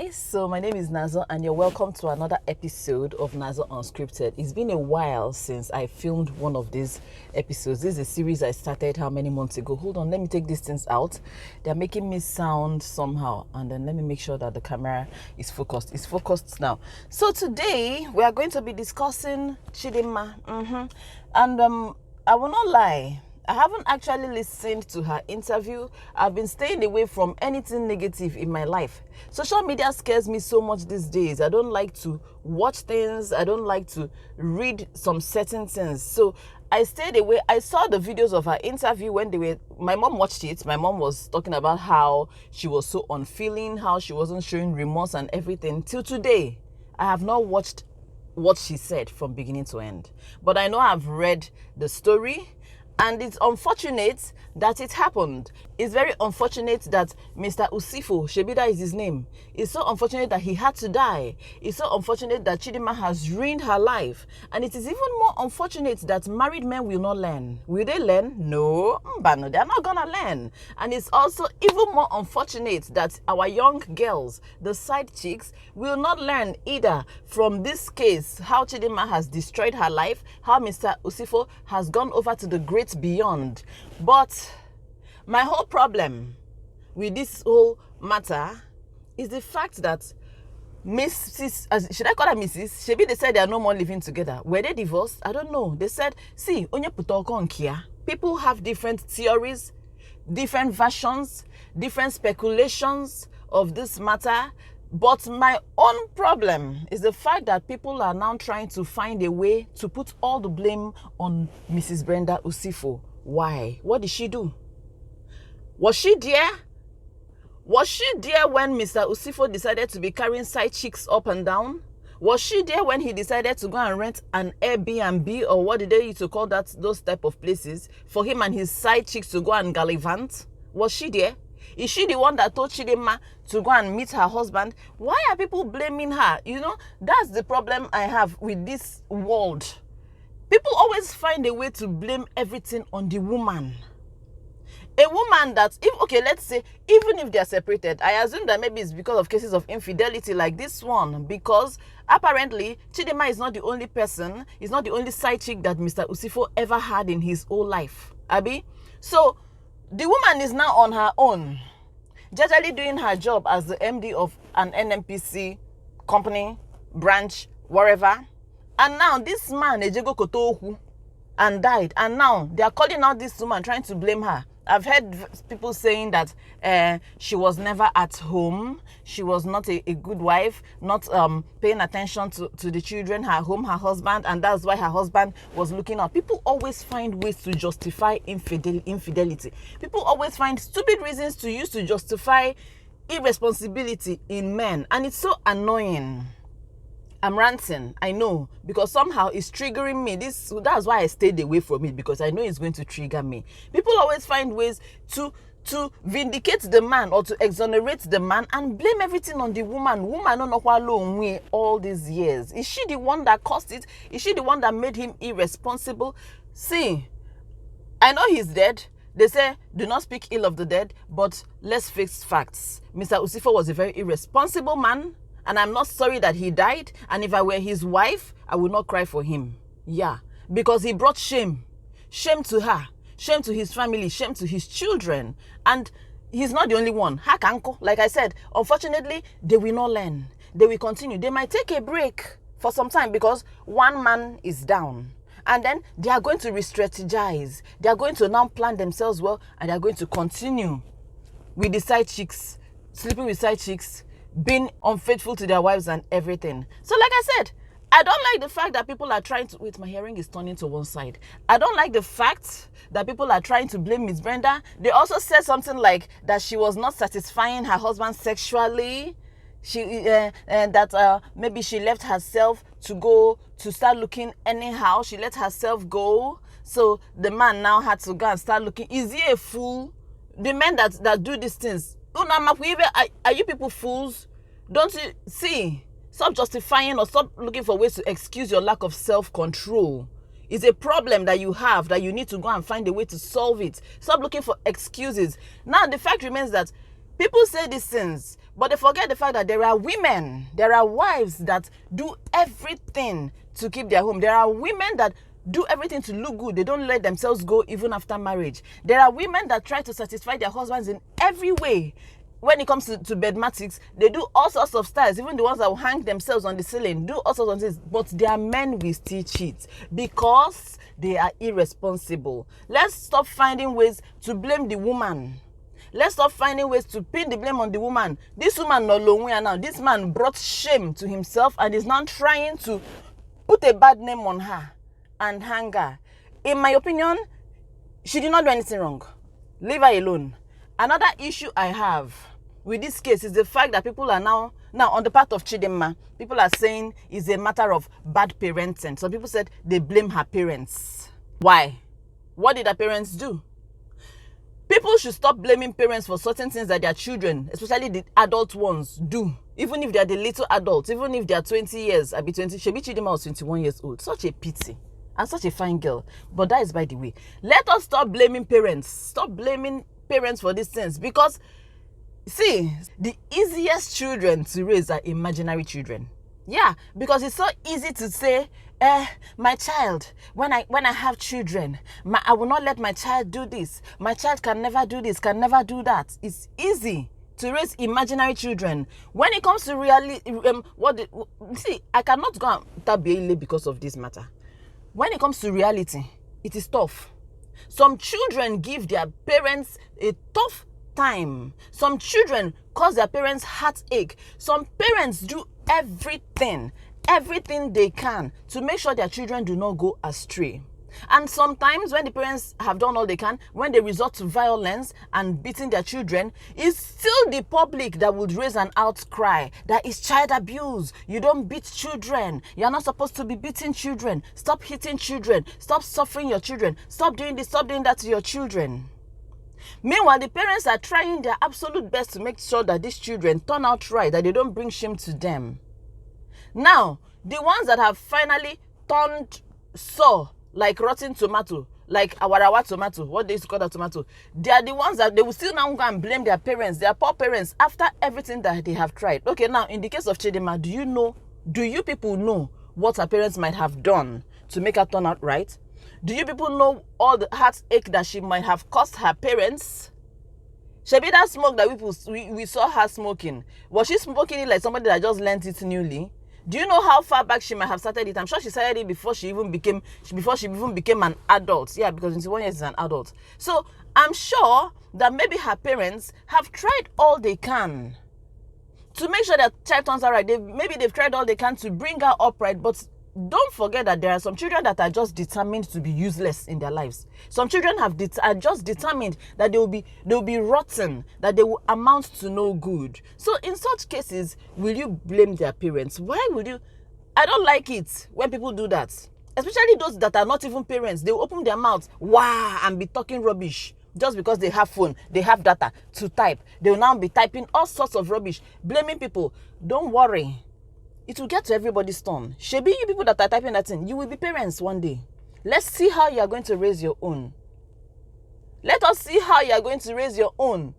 guys, so my name is Nazor and you're welcome to another episode of Nazor Unscripted. It's been a while since I filmed one of these episodes. This is a series I started how many months ago? Hold on, let me take these things out. They're making me sound somehow, and then let me make sure that the camera is focused. It's focused now. So today we are going to be discussing CHIDINMA. And I will not lie, I haven't actually listened to her interview. I've been staying away from anything negative in my life. Social media scares me so much these days. I don't like to watch things. I don't like to read some certain things. So I stayed away. I saw the videos of her interview when my mom watched it. My mom was talking about how she was so unfeeling, how she wasn't showing remorse and everything. Till today, I have not watched what she said from beginning to end. But I know I've read the story. And it's unfortunate that it happened. It's very unfortunate that Mr. USIFO, Shebida is his name. It's so unfortunate that he had to die. It's so unfortunate that CHIDINMA has ruined her life. And it is even more unfortunate that married men will not learn. Will they learn? No, no, they're not gonna learn. And it's also even more unfortunate that our young girls, the side chicks, will not learn either from this case, how CHIDINMA has destroyed her life, how Mr. USIFO has gone over to the great beyond. But my whole problem with this whole matter is the fact that Mrs. Should I call her Mrs.? Shebi, they said they are no more living together. Were they divorced? I don't know. They said, see, people have different theories, different versions, different speculations of this matter. But my own problem is the fact that people are now trying to find a way to put all the blame on Mrs. Brenda USIFO. Why? What did she do? Was she there? Was she there when Mr. USIFO decided to be carrying side chicks up and down? Was she there when he decided to go and rent an Airbnb, or what did they used to call that, those type of places, for him and his side chicks to go and gallivant? Was she there? Is she the one that told CHIDINMA to go and meet her husband? Why are people blaming her? You know, that's the problem I have with this world. People always find a way to blame everything on the woman. A woman that, let's say, even if they're separated, I assume that maybe it's because of cases of infidelity like this one, because apparently CHIDINMA is not the only person, is not the only side chick that Mr. USIFO ever had in his whole life. Abi? So, the woman is now on her own, generally doing her job as the MD of an NNPC company, branch, wherever. And now this man, Ejego Kotohu, and died. And now they are calling out this woman, trying to blame her. I've heard people saying that she was never at home. She was not a good wife, not paying attention to the children, her home, her husband, and that's why her husband was looking out. People always find ways to justify infidelity. People always find stupid reasons to use to justify irresponsibility in men, and it's so annoying. I'm ranting, I know, because somehow it's triggering me. That's why I stayed away from it, because I know it's going to trigger me. People always find ways to vindicate the man or to exonerate the man and blame everything on the woman. Woman no know all these years. Is she the one that caused it? Is she the one that made him irresponsible? See, I know he's dead. They say, do not speak ill of the dead, but let's face facts. Mr. USIFO was a very irresponsible man. And I'm not sorry that he died. And if I were his wife, I would not cry for him. Yeah. Because he brought shame. Shame to her. Shame to his family. Shame to his children. And he's not the only one. Hakanko, like I said, unfortunately, they will not learn. They will continue. They might take a break for some time because one man is down. And then they are going to re-strategize. They are going to now plan themselves well. And they are going to continue with the side chicks, sleeping with side chicks, being unfaithful to their wives and everything. So like I said, I don't like the fact that people are trying to... Wait, my hearing is turning to one side. I don't like the fact that people are trying to blame Miss Brenda. They also said something like that she was not satisfying her husband sexually. Maybe she left herself to go to start looking anyhow. She let herself go. So the man now had to go and start looking. Is he a fool? The men that do these things, are you people fools? Don't you see? Stop justifying or stop looking for ways to excuse your lack of self-control. It's a problem that you have that you need to go and find a way to solve it. Stop looking for excuses. Now, the fact remains that people say these things, But they forget the fact that there are women, there are wives that do everything to keep their home. There are women that do everything to look good. They don't let themselves go even after marriage. There are women that try to satisfy their husbands in every way. When it comes to bedmatics, they do all sorts of styles, even the ones that will hang themselves on the ceiling, do all sorts of things. But their men will still cheat because they are irresponsible. Let's stop finding ways to blame the woman. Let's stop finding ways to pin the blame on the woman. This woman no long now. This man brought shame to himself and is now trying to put a bad name on her and hang her. In my opinion, she did not do anything wrong. Leave her alone. Another issue I have with this case is the fact that people are now on the part of CHIDINMA, people are saying it's a matter of bad parenting. Some people said they blame her parents. Why? What did her parents do? People should stop blaming parents for certain things that their children, especially the adult ones, do. Even if they are the little adults, even if they are 20 years, I'll be 20. Shebi CHIDINMA was 21 years old. Such a pity. And such a fine girl. But that is by the way. Let us stop blaming parents. Stop blaming parents for these things. Because, see, the easiest children to raise are imaginary children. Yeah, because it's so easy to say, my child, when I have children, I will not let my child do this. My child can never do this, can never do that. It's easy to raise imaginary children. When it comes to reality, see, I cannot go and tabele because of this matter. When it comes to reality, it is tough. Some children give their parents a tough time. Some children cause their parents heartache. Some parents do everything they can to make sure their children do not go astray. And sometimes when the parents have done all they can, when they resort to violence and beating their children, it's still the public that would raise an outcry that is child abuse. You don't beat children. You're not supposed to be beating children. Stop hitting children. Stop suffering your children. Stop doing this, stop doing that to your children. Meanwhile, the parents are trying their absolute best to make sure that these children turn out right, that they don't bring shame to them. Now, the ones that have finally turned sour, like rotten tomato, like awarawa tomato, what they used to call that tomato, they are the ones that they will still now go and blame their parents, their poor parents, after everything that they have tried. Okay, now, in the case of CHIDINMA, do you people know what her parents might have done to make her turn out right? Do you people know all the heartache that she might have caused her parents? Shebi that smoke that we saw her smoking, was she smoking it like somebody that just learned it newly? Do you know how far back she might have started it? I'm sure she started it before she even became an adult. Yeah, because 21 years is an adult. So I'm sure that maybe her parents have tried all they can to make sure that child turns out right. Maybe they've tried all they can to bring her upright, but don't forget that there are some children that are just determined to be useless in their lives. Some children are just determined that they will be rotten, that they will amount to no good. So in such cases, will you blame their parents? Why would you? I don't like it when people do that. Especially those that are not even parents. They will open their mouths, wow, and be talking rubbish. Just because they have phone, they have data to type. They will now be typing all sorts of rubbish, blaming people. Don't worry. It will get to everybody's turn. Shebi, you people that are typing that thing, you will be parents one day. Let's see how you are going to raise your own. Let us see how you are going to raise your own.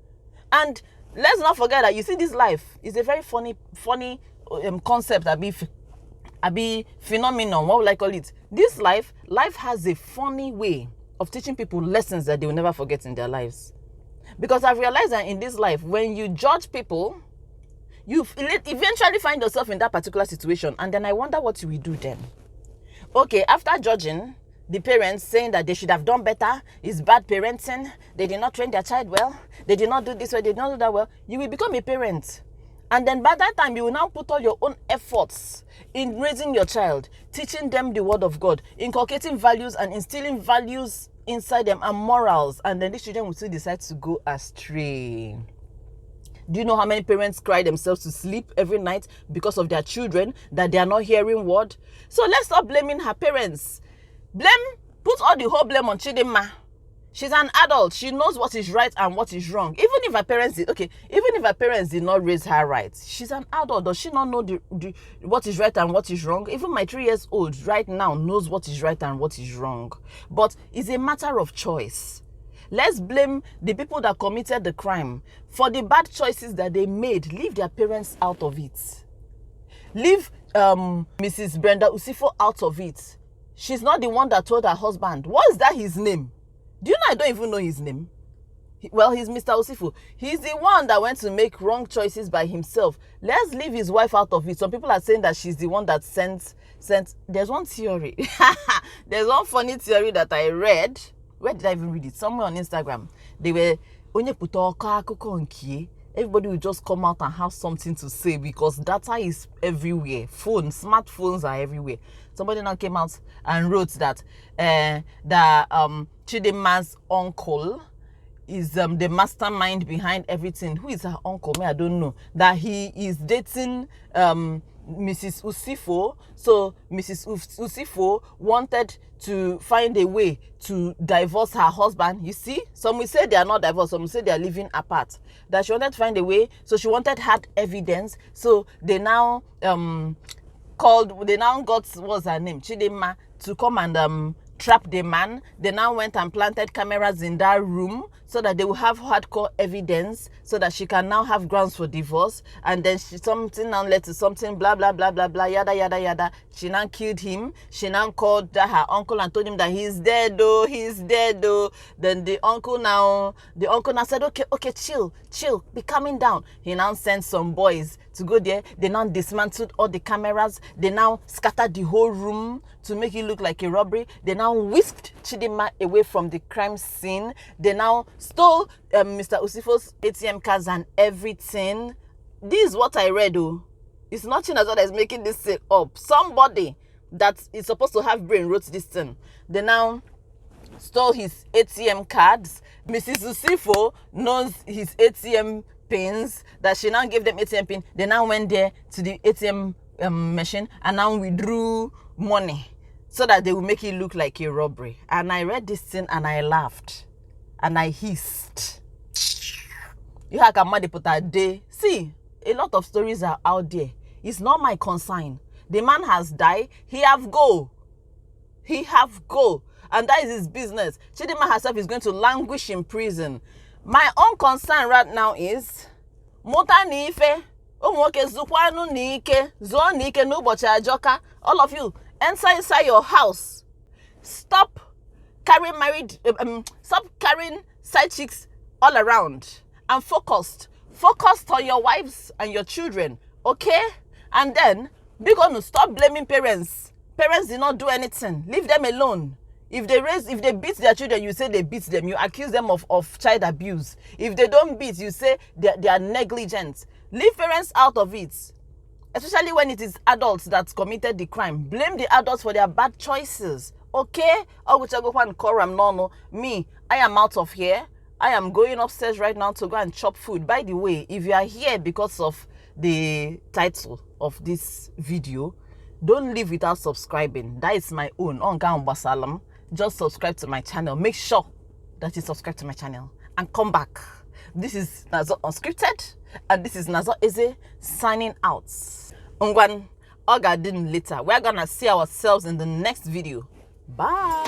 And let's not forget that you see this life is a very funny concept, abi phenomenon, what will I call it? This life has a funny way of teaching people lessons that they will never forget in their lives. Because I've realized that in this life, when you judge people, you eventually find yourself in that particular situation, and then I wonder what you will do then. Okay, after judging the parents, saying that they should have done better, it's bad parenting, they did not train their child well, they did not do this way, they did not do that well, you will become a parent. And then by that time, you will now put all your own efforts in raising your child, teaching them the word of God, inculcating values and instilling values inside them and morals, and then these children will still decide to go astray. Do you know how many parents cry themselves to sleep every night because of their children, that they are not hearing word? So let's stop blaming her parents. Put all the whole blame on CHIDINMA. She's an adult. She knows what is right and what is wrong. Even if her parents did not raise her right, she's an adult. Does she not know what is right and what is wrong? Even my 3 years old right now knows what is right and what is wrong. But it's a matter of choice. Let's blame the people that committed the crime for the bad choices that they made. Leave their parents out of it. Leave Mrs. Brenda USIFO out of it. She's not the one that told her husband. What is that his name? Do you know I don't even know his name? Well, he's Mr. USIFO. He's the one that went to make wrong choices by himself. Let's leave his wife out of it. Some people are saying that she's the one that sent. There's one theory. There's one funny theory that I read. Where did I even read it? Somewhere on Instagram. They were everybody will just come out and have something to say because data is everywhere. Smartphones are everywhere. Somebody now came out and wrote that CHIDINMA's uncle is the mastermind behind everything. Who is her uncle? I don't know. That he is dating Mrs. USIFO. So Mrs. USIFO wanted to find a way to divorce her husband. You see, some will say they are not divorced, some will say they are living apart. That she wanted to find a way, so she wanted hard evidence. So they now got what's her name, CHIDINMA, to come and trap the man. They now went and planted cameras in that room so that they will have hardcore evidence so that she can now have grounds for divorce. And then something now led to something, blah blah blah blah blah, yada yada yada. She now killed him. She now called her uncle and told him that he's dead though, Then the uncle now said, okay, chill, be calming down. He now sent some boys to go there. They now dismantled all the cameras. They now scattered the whole room to make it look like a robbery. They now whisked CHIDINMA away from the crime scene. They now stole Mr. USIFO's ATM cards and everything. This is what I read, though. It's not Chinazor that is making this thing up. Somebody that is supposed to have brain wrote this thing. They now stole his ATM cards. Mrs. USIFO knows his ATM pins, that she now gave them ATM pin. They now went there to the ATM machine and now withdrew money so that they will make it look like a robbery. And I read this thing and I laughed and I hissed. You have to put a day. See, a lot of stories are out there. It's not my concern. The man has died. He have go. And that is his business. CHIDINMA herself is going to languish in prison. My own concern right now is all of you, enter inside your house. Stop carrying side chicks all around and focus on your wives and your children, okay? And then we're going to stop blaming parents. Parents did not do anything. Leave them alone. If they beat their children, you say they beat them. You accuse them of child abuse. If they don't beat, you say they are negligent. Leave parents out of it. Especially when it is adults that committed the crime. Blame the adults for their bad choices. Okay? Me, I am out of here. I am going upstairs right now to go and chop food. By the way, if you are here because of the title of this video, don't leave without subscribing. That is my own. Just subscribe to my channel. Make sure that you subscribe to my channel and come back. This is Nazor Unscripted, and this is nazor.ezeh signing out. Ungwan Ogadin later. We're gonna see ourselves in the next video. Bye.